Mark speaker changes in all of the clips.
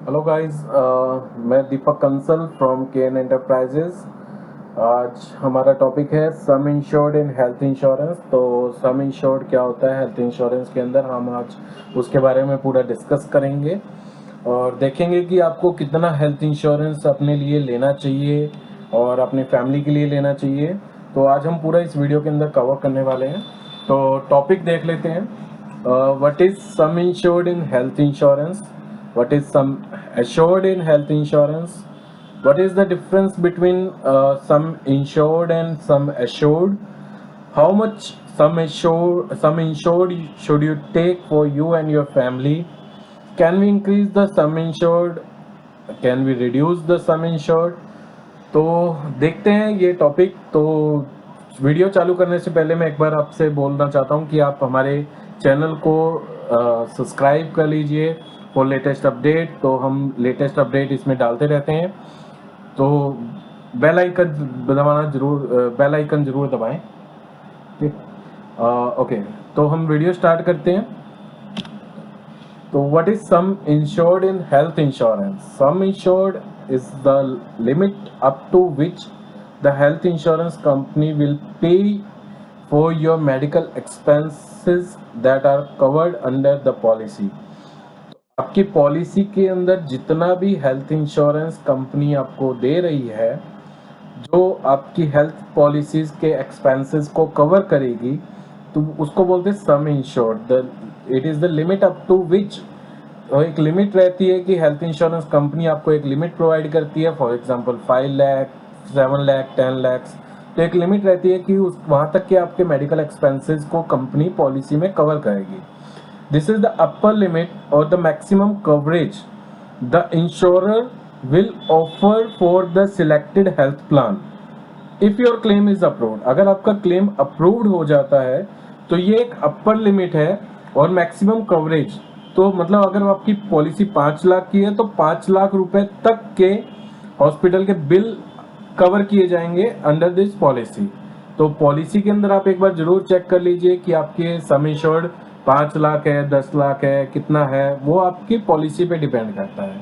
Speaker 1: Hello guys, मैं दीपक Kansal from के N enterprises. आज हमारा टॉपिक है सम इंश्योर्ड इन हेल्थ इंश्योरेंस। तो सम इंश्योर्ड क्या होता है हेल्थ इंश्योरेंस के अंदर, हम आज उसके बारे में पूरा डिस्कस करेंगे और देखेंगे कि आपको कितना हेल्थ इंश्योरेंस अपने लिए लेना चाहिए और अपने फैमिली के लिए लेना चाहिए। तो आज हम पूरा इस वीडियो के अंदर कवर करने वाले हैं। तो टॉपिक देख लेते हैं। What is some insured in health insurance, what is some assured in health insurance, what is the difference between some insured and some assured, how much some insured should you take for you and your family, can we increase the sum insured, can we reduce the sum insured। तो देखते हैं ये topic. तो video चालू करने से पहले मैं एक बार आपसे बोलना चाहता हूँ कि आप हमारे चैनल को सब्सक्राइब कर लीजिए फॉर लेटेस्ट अपडेट। तो हम लेटेस्ट अपडेट इसमें डालते रहते हैं। तो बेल आइकन जरूर दबाएं। ठीक, ओके। तो हम वीडियो स्टार्ट करते हैं। तो what is sum insured in health insurance? Sum insured is the limit up to which the health insurance company will pay for your medical expenses that are covered under the policy। आपकी policy के अंदर जितना भी health insurance company आपको दे रही है, जो आपकी हेल्थ पॉलिसीज के एक्सपेंसेस को कवर करेगी, तो उसको बोलते हैं sum insured. It is the limit up to which, एक लिमिट रहती है कि हेल्थ इंश्योरेंस कंपनी आपको एक लिमिट प्रोवाइड करती है। For example 5 lakh, 7 lakh, 10 lakh. तो एक लिमिट रहती है कि उस वहां तक के आपके मेडिकल एक्सपेंसेस को कंपनी पॉलिसी में कवर करेगी। This is the upper limit और the maximum coverage the insurer will offer for the selected health plan if your claim is approved। अगर आपका क्लेम अप्रूव्ड हो जाता है तो ये एक अपर लिमिट है। और मैक्सिमम कवरेज, तो मतलब अगर आपकी पॉलिसी 5 लाख की है तो 5 लाख रुपए तक के हॉस्पिटल के बिल कवर किए जाएंगे अंडर दिस पॉलिसी। तो पॉलिसी के अंदर आप एक बार जरूर चेक कर लीजिए कि आपके सम इंश्योर्ड 5 लाख है, 10 लाख है, कितना है, वो आपकी पॉलिसी पे डिपेंड करता है।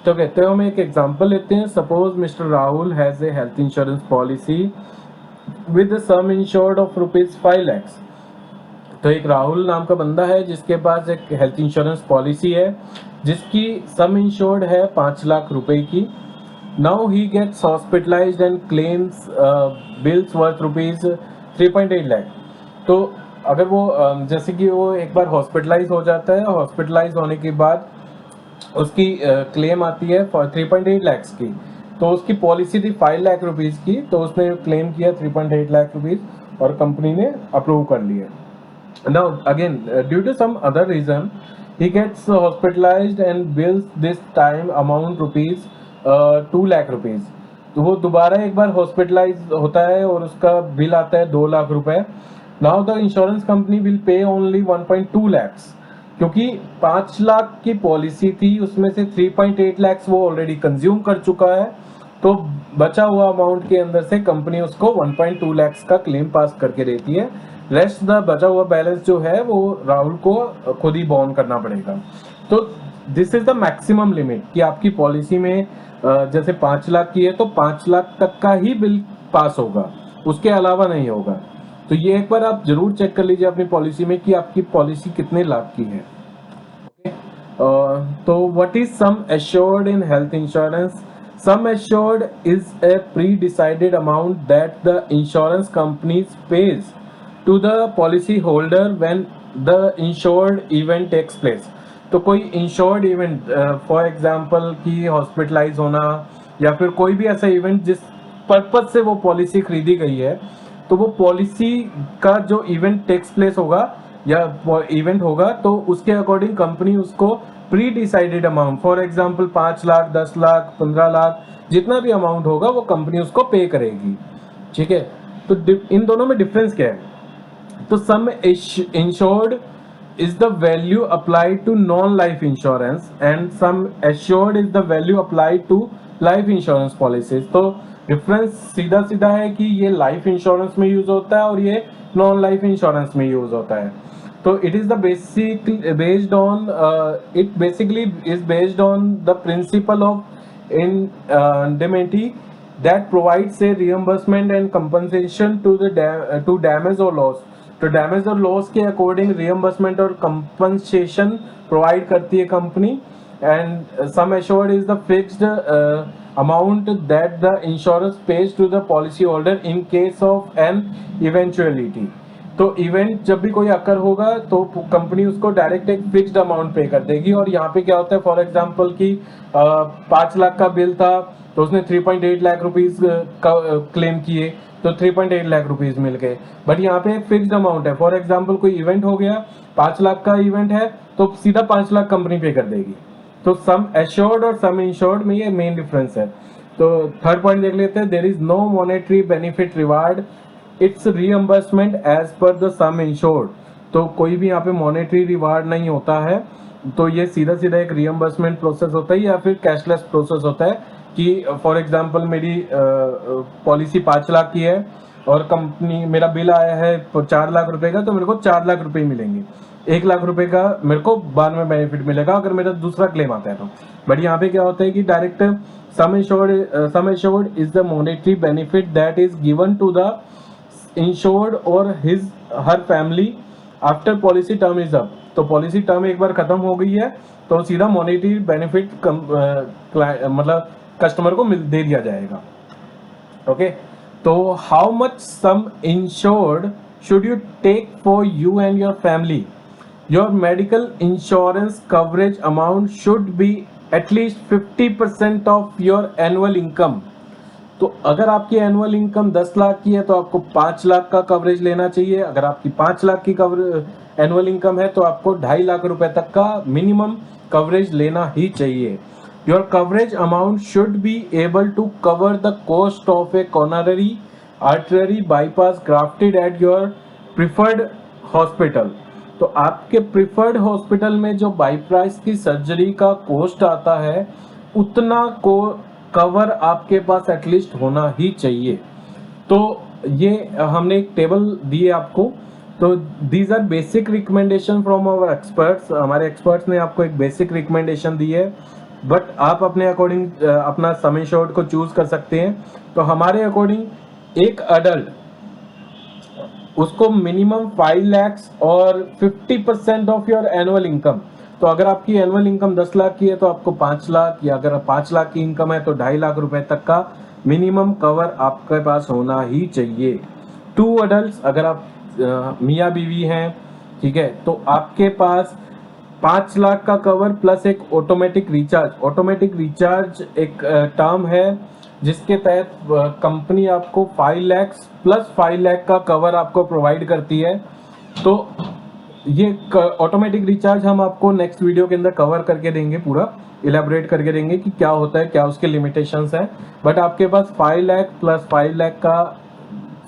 Speaker 1: तो कहते हैं, हम एक एग्जांपल लेते हैं। Suppose mister Rahul has a health insurance policy with some insured of ₹5 lakh. तो एक राहुल नाम का बंदा है जिसके पास एक हेल्थ इंश्योरेंस पॉलिसी है जिसकी सम इंश्योर्ड है 5 लाख रुपए की। Now he gets hospitalised and claims bills worth ₹3.8 lakh. तो अगर वो जैसे कि वो एक बार हॉस्पिटलाइज हो जाता है, हॉस्पिटलाइज होने के बाद उसकी क्लेम आती है फॉर 3.8 लाख की। तो उसकी पॉलिसी थी 5 लाख रुपीज की, तो उसने क्लेम किया 3.8 लाख रुपीज और कंपनी ने अप्रूव कर लिया। Now again, due to some other reason, he gets hospitalized and bills this time amount ₹2 lakh rupees. तो वो दोबारा एक बार हॉस्पिटलाइज होता है और उसका बिल आता है 2 लाख रुपए। Now the insurance company will pay only 1.2 lakhs, क्योंकि 5 लाख की पॉलिसी थी, उसमें से 3.8 लैक्स वो ऑलरेडी कंज्यूम कर चुका है। तो बचा हुआ अमाउंट के अंदर से कंपनी उसको 1.2 लैक्स का क्लेम पास करके देती है। रेस्ट द बचा हुआ बैलेंस जो है वो राहुल को खुद ही बॉर्न करना पड़ेगा। तो this is the maximum limit कि आपकी पॉलिसी में जैसे 5 लाख की है तो 5 लाख तक का ही बिल पास होगा, उसके अलावा नहीं होगा। तो ये एक बार आप जरूर चेक कर लीजिए अपनी पॉलिसी में कि आपकी पॉलिसी कितने लाख की है। तो what is sum assured in health insurance? Some assured is a pre decided amount that the insurance companies page to the policy holder when the insured event takes place। तो कोई insured event, for example कि hospitalise होना या फिर कोई भी ऐसा event जिस पर्पज से वो पॉलिसी खरीदी गई है, तो वो पॉलिसी का जो इवेंट टेक्स प्लेस होगा या इवेंट होगा तो उसके अकॉर्डिंग कंपनी उसको pre decided amount, for example 5 lakh, 10 lakh, 15 lakh, जितना भी अमाउंट होगा वो कंपनी उसको पे करेगी। ठीक है, तो इन दोनों में डिफरेंस क्या है? तो sum insured is the value applied to non life insurance and sum assured is the value applied to life insurance policies. तो डिफरेंस सीधा सीधा है कि ये लाइफ इंश्योरेंस में यूज होता है और ये नॉन लाइफ इंश्योरेंस में यूज होता है। तो it is the basic based on it basically is based on the principle of indemnity that provides a reimbursement and compensation to to damage or loss. तो damage और loss के according reimbursement और compensation provide करती है company. And sum assured is the fixed amount that the insurance pays to the policy holder in case of an eventuality. तो event जब भी कोई अकर होगा तो कंपनी उसको डायरेक्ट एक फिक्स्ड अमाउंट पे कर देगी. और यहाँ पे क्या होता है, फॉर एग्जांपल कि 5 लाख का बिल था तो उसने 3.8 लाख रुपीस क्लेम किए तो 3.8 लाख रुपीस मिल गए. बट यहाँ पे एक फिक्स्ड अमाउंट है. फॉर एग्जांपल कोई इवेंट हो गया, 5 लाख का इवेंट है तो सीधा 5 लाख कंपनी पे कर देगी. तो सम एश्योर्ड और सम इंश्योर्ड में ये मेन डिफरेंस है. तो थर्ड पॉइंट देख लेते हैं. There is no monetary benefit reward, it's reimbursement as per the sum insured. तो कोई भी यहाँ पे मॉनेटरी रिवार्ड नहीं होता है. तो ये सीधा सीधा एक रीएम्बर्समेंट प्रोसेस होता है या फिर कैशलेस प्रोसेस होता है कि फॉर एग्जांपल मेरी पॉलिसी 5 लाख की है और कंपनी मेरा बिल आया है 4 लाख रुपए का, तो मेरे को 4 लाख रुपए मिलेंगे. 1 लाख रुपए का मेरे को बाद में बेनिफिट मिलेगा अगर मेरा दूसरा क्लेम आता है तो. बट यहाँ पे क्या होता है कि direct sum assured is the monetary benefit that is given to the insured और his her family after policy term is up. तो पॉलिसी टर्म एक बार खत्म हो गई है तो सीधा मॉनेटरी बेनिफिट मतलब कस्टमर को दे दिया जाएगा. ओके, तो how much sum insured should you take for you and your family. Your medical insurance coverage amount should be at least 50% of your annual income. तो अगर आपकी एनुअल इनकम 10 लाख की है तो आपको 5 लाख का कवरेज लेना चाहिए. अगर आपकी 5 लाख की एनुअल इनकम है तो आपको 2.5 लाख रुपए तक का मिनिमम कवरेज लेना ही चाहिए. Your coverage amount should be able to cover the cost of a coronary artery bypass grafted at your preferred hospital. तो आपके प्रिफर्ड हॉस्पिटल में जो बाईपास की सर्जरी का कॉस्ट आता है उतना को कवर आपके पास एटलीस्ट होना ही चाहिए. तो ये हमने एक टेबल दी है आपको. तो these are basic recommendation from our experts. हमारे एक्सपर्ट्स ने आपको एक बेसिक रिकमेंडेशन दी है, बट आप अपने अकॉर्डिंग अपना सम इंश्योर्ड को चूज कर सकते हैं. तो हमारे अकॉर्डिंग एक अडल्ट उसको मिनिमम 5 लाख और 50% ऑफ योर एनुअल इनकम. तो अगर आपकी एनुअल इनकम 10 लाख की है तो आपको 5 लाख, या अगर 5 लाख की इनकम है तो 2.5 लाख रुपए तक का मिनिमम कवर आपके पास होना ही चाहिए. 2 अडल्ट अगर आप मियाँ बीवी हैं, ठीक है, तो आपके पास 5 लाख का कवर प्लस एक ऑटोमेटिक रिचार्ज. ऑटोमेटिक रिचार्ज एक टर्म है जिसके तहत कंपनी आपको 5 लाख प्लस 5 लाख का कवर आपको प्रोवाइड करती है. तो ये ऑटोमेटिक रिचार्ज हम आपको नेक्स्ट वीडियो के अंदर कवर करके देंगे, पूरा इलेबोरेट करके देंगे कि क्या होता है, क्या उसके लिमिटेशंस हैं. बट आपके पास 5 लाख प्लस 5 लाख का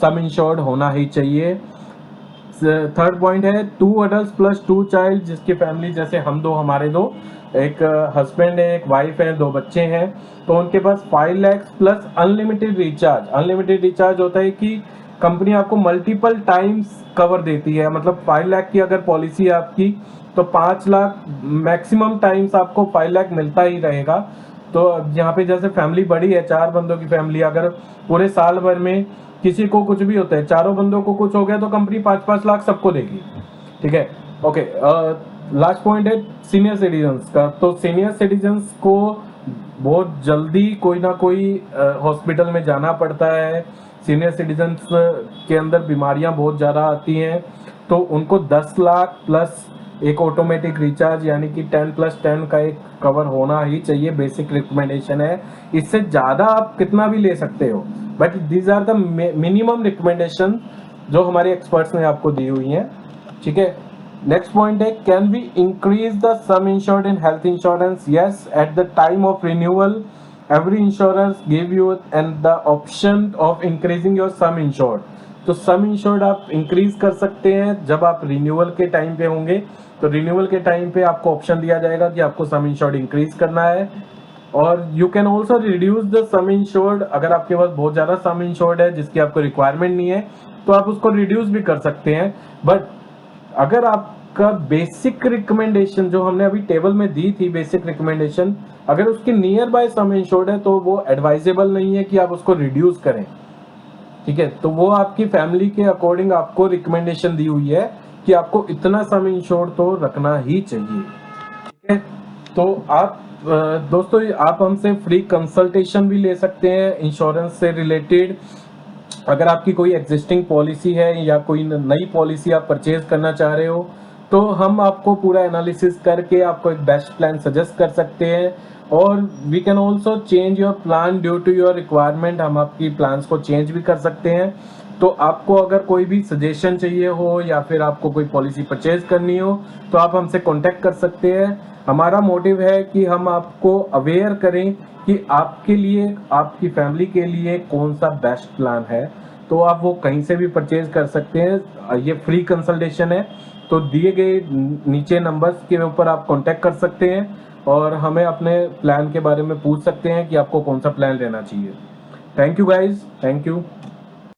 Speaker 1: सम इंश्योर्ड होना ही चाहिए. थर्ड पॉइंट है 2 अडल्ट प्लस 2 चाइल्ड, जिसकी फैमिली जैसे हम दो, हमारे दो, एक हस्बैंड है, एक वाइफ है, 2 बच्चे हैं, तो उनके पास 5 lakh plus unlimited recharge. Unlimited recharge होता है कि कंपनी आपको मल्टीपल टाइम्स कवर देती है. मतलब 5 लाख की अगर पॉलिसी है आपकी तो 5 लाख मैक्सिमम टाइम्स आपको 5 लाख मिलता ही रहेगा. तो यहाँ पे जैसे फैमिली बड़ी है, 4 बंदों की फैमिली, अगर पूरे साल भर में किसी को कुछ भी होता है, 4 बंदों को कुछ हो गया तो कंपनी 5-5 लाख सबको देगी. ठीक है, ओके. लास्ट पॉइंट है सीनियर सिटीजन्स का. तो सीनियर सिटीजन्स को बहुत जल्दी कोई ना कोई हॉस्पिटल में जाना पड़ता है. सीनियर सिटीजन्स के अंदर बीमारियां बहुत ज़्यादा आती हैं, तो उनको 10 लाख प्लस एक ऑटोमेटिक रिचार्ज यानी कि 10+10 का एक कवर होना ही चाहिए. बेसिक रिकमेंडेशन है. इससे ज़्यादा आप कितना भी ले सकते हो, but these are the minimum recommendation जो हमारे एक्सपर्ट्स ने आपको दी हुई हैं. ठीक है, next point is can we increase the sum insured in health insurance. Yes, at the time of renewal every insurance give you and the option of increasing your sum insured. तो sum insured आप increase कर सकते हैं जब आप renewal के time पे होंगे. तो रिन्यूअल के टाइम पे आपको ऑप्शन दिया जाएगा कि आपको सम इंश्योर्ड इंक्रीज करना है. और you can also reduce the sum insured. अगर आपके पास बहुत ज़्यादा सम इंश्योर्ड है जिसकी आपको रिक्वायरमेंट नहीं है तो आप उसको रिड्यूस भी कर सकते हैं. बट अगर आप आपका बेसिक रिकमेंडेशन जो हमने अभी टेबल में दी थी, बेसिक रिकमेंडेशन, अगर उसके नियर बाय सम इंश्योर्ड है तो वो एडवाइजेबल नहीं है कि आप उसको रिड्यूस करें, ठीक है। तो वो आपकी फैमिली के अकॉर्डिंग आपको रिकमेंडेशन दी हुई है कि आपको इतना सम इंश्योर्ड तो रखना ही चाहिए, ठीक है। तो आप दोस्तों आप हमसे फ्री कंसल्टेशन भी ले सकते हैं इंश्योरेंस से रिलेटेड। अगर आपकी कोई एग्जिस्टिंग पॉलिसी है या कोई नई पॉलिसी आप परचेज करना चाह रहे हो तो हम आपको पूरा एनालिसिस करके आपको एक बेस्ट प्लान सजेस्ट कर सकते हैं, और we can also change your plan due to your requirement. हम आपकी प्लान्स को चेंज भी कर सकते हैं। तो आपको अगर कोई भी सजेशन चाहिए हो या फिर आपको कोई पॉलिसी परचेज करनी हो तो आप हमसे कांटेक्ट कर सकते हैं। हमारा मोटिव है कि हम आपको अवेयर करें कि आपके लिए, आपकी फैमिली के लिए कौन सा बेस्ट प्लान है। तो आप वो कहीं से भी परचेज कर सकते हैं, ये फ्री कंसल्टेशन है। तो दिए गए नीचे नंबर्स के ऊपर आप कांटेक्ट कर सकते हैं और हमें अपने प्लान के बारे में पूछ सकते हैं कि आपको कौन सा प्लान लेना चाहिए। Thank you guys, thank you.